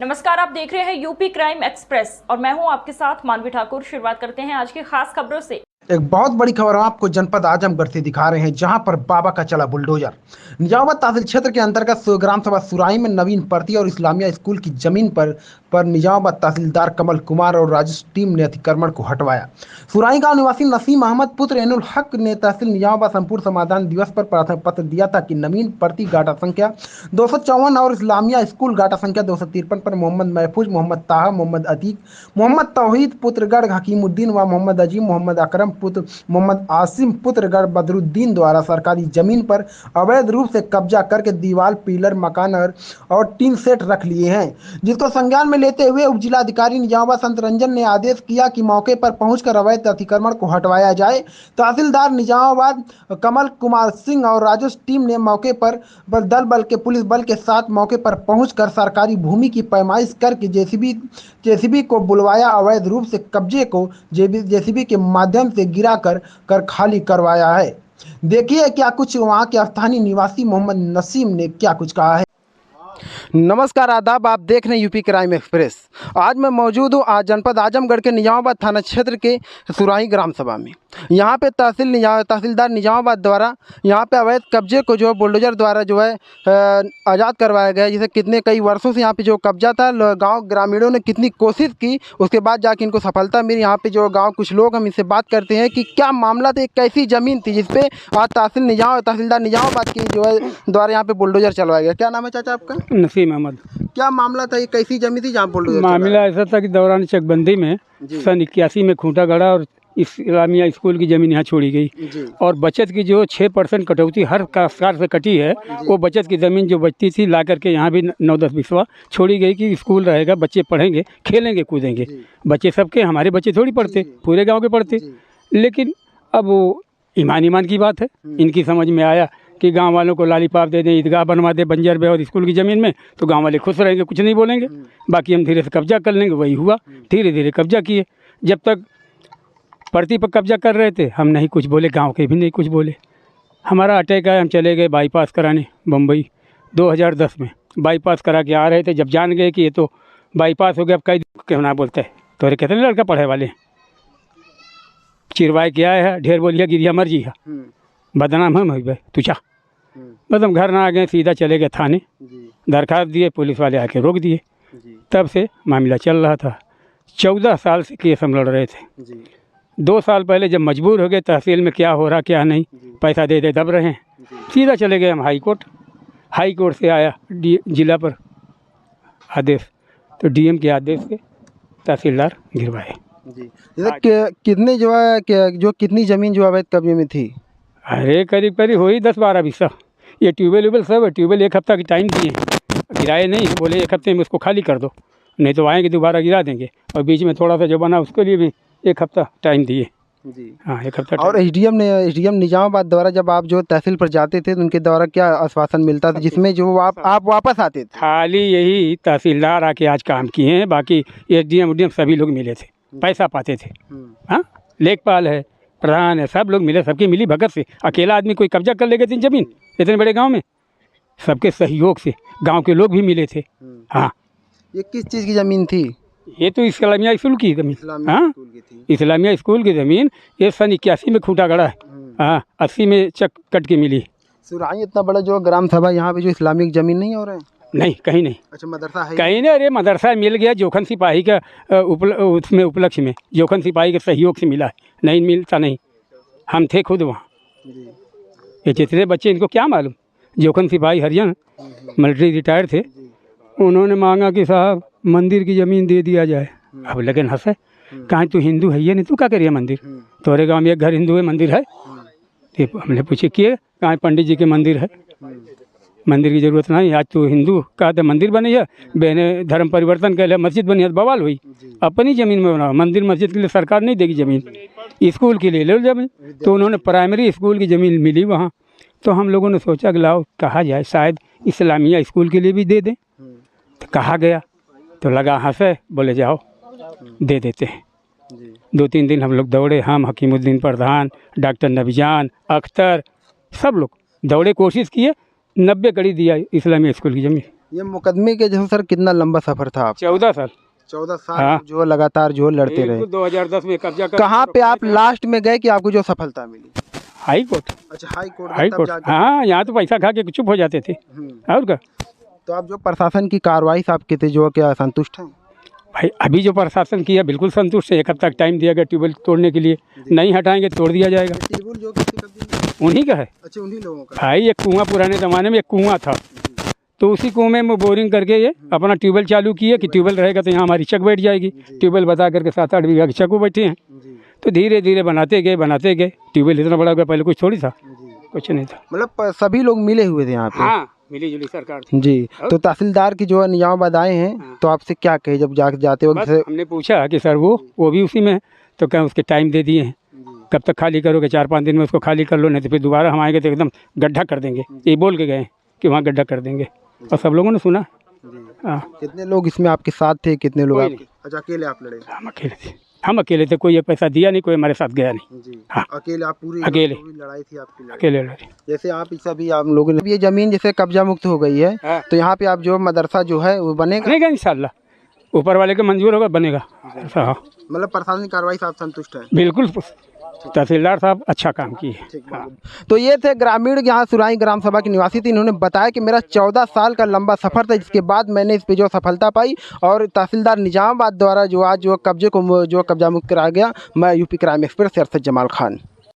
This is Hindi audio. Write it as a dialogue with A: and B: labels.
A: नमस्कार, आप देख रहे हैं यूपी क्राइम एक्सप्रेस और मैं हूं आपके साथ मानवी ठाकुर। शुरुआत करते हैं आज की खास खबरों से।
B: एक बहुत बड़ी खबर हम आपको जनपद आजमगढ़ से दिखा रहे हैं, जहां पर बाबा का चला बुलडोजर। निजामुद्दीन तहसील क्षेत्र के अंतर्गत ग्राम सभा सुराई में नवीन भर्ती और इस्लामिया स्कूल की जमीन पर निजामुद्दीन तहसीलदार कमल कुमार और राजस्व टीम ने अतिक्रमण को हटवाया। सुराई गांव निवासी नसीम अहमद पुत्र एनुल हक ने तहसील निजामुद्दीन संपूर्ण समाधान दिवस पर प्रार्थना पत्र दिया था कि नवीन भर्ती गाटा संख्या 254 और इस्लामिया स्कूल गाटा संख्या 253 पर मोहम्मद महफूज, मोहम्मद ताहा, मोहम्मद अतीक, मोहम्मद तौहीद पुत्रगढ़ हकीमुद्दीन व मोहम्मद अजीम, मोहम्मद अकरम पुत्र मोहम्मद आसिम पुत्रगढ़ बदरुद्दीन द्वारा सरकारी जमीन पर अवैध रूप से कब्जा करके दीवार, पिलर, मकान और टीन सेट रख लिए हैं, जिसको संज्ञान में लेते हुए उप जिलाधिकारी निजामुद्दीन संत रंजन ने आदेश किया कि मौके पर पहुंचकर अवैध अतिक्रमण को हटवाया जाए। तहसीलदार निजामुद्दीन कमल कुमार सिंह और राजस्व टीम ने मौके पर दल बल के पुलिस बल के साथ मौके पर पहुंचकर सरकारी भूमि की पैमाइश करके जेसीबी को बुलवाया, अवैध रूप से कब्जे को जेसीबी के माध्यम से गिरा कर खाली करवाया है। देखिए क्या कुछ वहां के स्थानीय निवासी मोहम्मद नसीम ने क्या कुछ कहा है। नमस्कार, आदाब, आप देख रहे हैं यूपी क्राइम एक्सप्रेस। आज मैं मौजूद हूँ जनपद आजमगढ़ के निजामुद्दीन थाना क्षेत्र के सुराही ग्राम सभा में। यहाँ पे तहसीलदार निजामुद्दीन द्वारा यहाँ पे अवैध कब्जे को जो बुलडोजर द्वारा जो है आज़ाद करवाया गया है। जिसे कई वर्षों से यहाँ पे जो कब्जा था, गांव ग्रामीणों ने कितनी कोशिश की, उसके बाद जाके इनको सफलता मिली। यहाँ पे जो गाँव कुछ लोग, हम इनसे बात करते हैं कि क्या मामला था, एक कैसी ज़मीन थी जिसपे आज तहसीलदार निजामुद्दीन की जो है द्वारा यहाँ पे बुलडोजर चलवाया गया। क्या नाम है चाचा आपका?
C: नसीम अहमद।
B: क्या मामला था, ये कैसी जमीन थी जहाँ बुलडोजर
C: मामला ऐसा था कि दौरान चकबंदी में सन 81 में खूंटा गड़ा और इस्लामिया स्कूल की ज़मीन यहाँ छोड़ी गई और बचत की जो 6% कटौती हर काश्तकार से कटी है, वो बचत की ज़मीन जो बचती थी ला करके यहाँ भी 9-10 बिस्वा छोड़ी गई कि स्कूल रहेगा, बच्चे पढ़ेंगे, खेलेंगे, कूदेंगे। बच्चे सबके, हमारे बच्चे थोड़ी पढ़ते, पूरे गाँव के पढ़ते। लेकिन अब वो ईमान की बात है, इनकी समझ में आया कि गांव वालों को लालीपाप दे दें, ईदगाह बनवा दे बंजर में और स्कूल की ज़मीन में, तो गांव वाले खुश रहेंगे, कुछ नहीं बोलेंगे, बाकी हम धीरे से कब्जा कर लेंगे। वही हुआ, धीरे धीरे कब्जा किए। जब तक परती पर कब्जा कर रहे थे हम नहीं कुछ बोले, गांव के भी नहीं कुछ बोले। हमारा अटैक आया, हम चले गए बाईपास कराने बम्बई 2010 में। बाईपास करा के आ रहे थे, जब जान गए कि ये तो बाईपास हो गया, अब कई क्यों ना बोलते है, तो अरे कहते लड़का पढ़े वाले चिरवाए के आए है, ढेर बोलिया गिरिया मर जी है, बदनाम हम भाई तुझा। बस हम घर ना आ गए, सीधा चले गए थाने, दरखास्त दिए, पुलिस वाले आके रोक दिए। तब से मामला चल रहा था। 14 साल से केस हम लड़ रहे थे। 2 साल पहले जब मजबूर हो गए तहसील में क्या हो रहा क्या नहीं, पैसा दे दे दब रहे हैं, सीधा चले गए हम हाई कोर्ट से आया जिला पर आदेश, तो डीएम के आदेश से तहसीलदार गिरवाए।
B: कितने जो है कितनी ज़मीन जो अवैध कब्जे में थी?
C: अरे करीब हुई 10-12 बिस्सा। ये ट्यूबवेल सब है, ट्यूबवेल 1 हफ्ता की टाइम दिए, गिराए नहीं, बोले 1 हफ्ते में उसको खाली कर दो, नहीं तो आएंगे दोबारा गिरा देंगे। और बीच में थोड़ा सा जो बना उसके लिए भी 1 हफ्ता टाइम दिए। हाँ, 1 हफ्ता। और
B: एसडीएम निजामुद्दीन द्वारा जब आप जो तहसील पर जाते थे तो उनके द्वारा क्या आश्वासन मिलता था जिसमें जो आप वापस आते थे?
C: खाली यही तहसीलदार आके आज काम किए हैं, बाकी एसडीएम सभी लोग मिले थे, पैसा पाते थे। हाँ, लेखपाल है, प्रधान है, सब लोग मिले, सबकी मिली भगत से। अकेला आदमी कोई कब्जा कर लेगा इतनी ज़मीन इतने बड़े गांव में? सबके सहयोग से गांव के लोग भी मिले थे। हाँ,
B: ये किस चीज़ की ज़मीन थी?
C: ये तो इस्लामिया स्कूल की ज़मीन। हाँ, इस्लामिया स्कूल की ज़मीन ये सन 81 में खूंटा गड़ा है। हाँ, 80 में चक कट के मिली।
B: सुराही इतना बड़ा जो ग्राम सभा, यहाँ पे जो इस्लामिक ज़मीन नहीं हो रहा है?
C: नहीं, कहीं नहीं।
B: अच्छा, मदरसा है
C: कहीं नहीं। अरे मदरसा मिल गया जोखन सिपाही का उसमें उपलक्ष्य में, जोखन सिपाही के सहयोग से मिला है, नहीं मिलता नहीं। हम थे खुद वहाँ। ये जितने बच्चे, इनको क्या मालूम, जोखन सिपाही हरियाणा मिलिट्री रिटायर थे, उन्होंने मांगा कि साहब मंदिर की ज़मीन दे दिया जाए। अब लेकिन हंसे, कहाँ तू हिंदू है ये नहीं, तू क्या करिए मंदिर, तोरे गाँव में एक घर हिंदू है, मंदिर है? तो हमने पूछे किए, कहाँ पंडित जी के मंदिर है, मंदिर की ज़रूरत नहीं, आज तो हिंदू का तो मंदिर बनी है, बहने धर्म परिवर्तन कर लिया, मस्जिद बनी है, बवाल हुई। अपनी ज़मीन में बनाओ मंदिर, मस्जिद के लिए सरकार नहीं देगी ज़मीन, स्कूल के लिए ले लो ज़मीन। तो उन्होंने प्राइमरी स्कूल की ज़मीन मिली वहाँ, तो हम लोगों ने सोचा कि लाओ कहा जाए, शायद इस्लामिया स्कूल के लिए भी दे दें। तो कहा गया, तो लगा हंसे, बोले जाओ दे देते हैं। 2-3 दिन हम लोग दौड़े, हम हकीमुद्दीन प्रधान, डॉक्टर नबीजान, अख्तर, सब लोग दौड़े, कोशिश किए, 90 कड़ी दिया इस्लामिया स्कूल की ज़मीन।
B: ये मुकदमे के जो सर कितना लंबा सफर था आप?
C: 14 साल।
B: 14 साल
C: हाँ।
B: जो लगातार जो लड़ते रहे।
C: 2010 में कब्जा कर।
B: कहाँ पे आप लास्ट में गए कि आपको जो सफलता मिली?
C: High court.
B: अच्छा, हाई
C: हाई कोर्ट, हाँ। यहाँ तो पैसा खा के चुप हो जाते थे और क्या।
B: तो आप जो प्रशासन की कार्रवाई से आप कितने जो क्या संतुष्ट हैं?
C: भाई अभी जो प्रशासन किया बिल्कुल संतुष्ट है। 1 हफ्ता टाइम दिया गया ट्यूबवेल तोड़ने के लिए, नहीं हटाएंगे तो तोड़ दिया जाएगा।
B: टेबल जो किसके कब्जे में?
C: उन्हीं का है।
B: अच्छा, उन्हीं लोगों का।
C: भाई एक कुआं, पुराने ज़माने में एक कुआं था, तो उसी कुएं में बोरिंग करके ये अपना ट्यूबवेल चालू किए कि ट्यूबवेल रहेगा तो यहाँ हमारी चक बैठ जाएगी। ट्यूबवेल बता करके 7-8 बीघा की चक बैठे हैं। तो धीरे धीरे बनाते गए। ट्यूबवेल इतना बड़ा हो गया, पहले कुछ थोड़ी था, कुछ नहीं था।
B: मतलब सभी लोग मिले हुए थे यहाँ पे?
C: हाँ, मिली जुली सरकार थी।
B: जी। तो तहसीलदार की जो निजामाबाद आए हैं तो आपसे क्या कहे जब जाते
C: बस
B: वक्त?
C: हमने पूछा कि सर वो भी उसी में है, तो क्या उसके टाइम दे दिए हैं, कब तक खाली करोगे? 4-5 दिन में उसको खाली कर लो, नहीं तो फिर दोबारा हम आएंगे तो एकदम गड्ढा कर देंगे। ये बोल के गए कि वहाँ गड्ढा कर देंगे, और सब लोगों ने सुना। हाँ।
B: कितने लोग इसमें आपके साथ थे? कितने लोग
C: कोई
B: आपके? अच्छा, अकेले आप लड़े?
C: हम अकेले थे, कोई एक पैसा दिया नहीं, कोई हमारे साथ गया नहीं।
B: जी।
C: हाँ।
B: अकेले आप पूरी
C: अकेले।
B: लड़ाई थी आपकी?
C: अकेले लड़े।
B: जैसे आप सभी आप लोगों ने ये जमीन जैसे कब्जा मुक्त हो गई है,
C: हाँ।
B: तो यहाँ पे आप जो मदरसा जो है वो बनेगा?
C: इंशाल्लाह ऊपर वाले के मंजूर होगा, बनेगा। हाँ,
B: मतलब प्रशासनिक कार्रवाई से आप संतुष्ट हैं?
C: बिल्कुल। तहसीलदार साहब अच्छा काम किए। हाँ।
B: तो ये थे ग्रामीण यहाँ सुराई ग्राम सभा के निवासी थे। इन्होंने बताया कि मेरा 14 साल का लंबा सफर था, जिसके बाद मैंने इस पे जो सफलता पाई और तहसीलदार निजामाबाद द्वारा जो आज जो कब्जे को जो कब्जा मुक्त कराया गया। मैं यूपी क्राइम एक्सप्रेस से अरशद जमाल खान।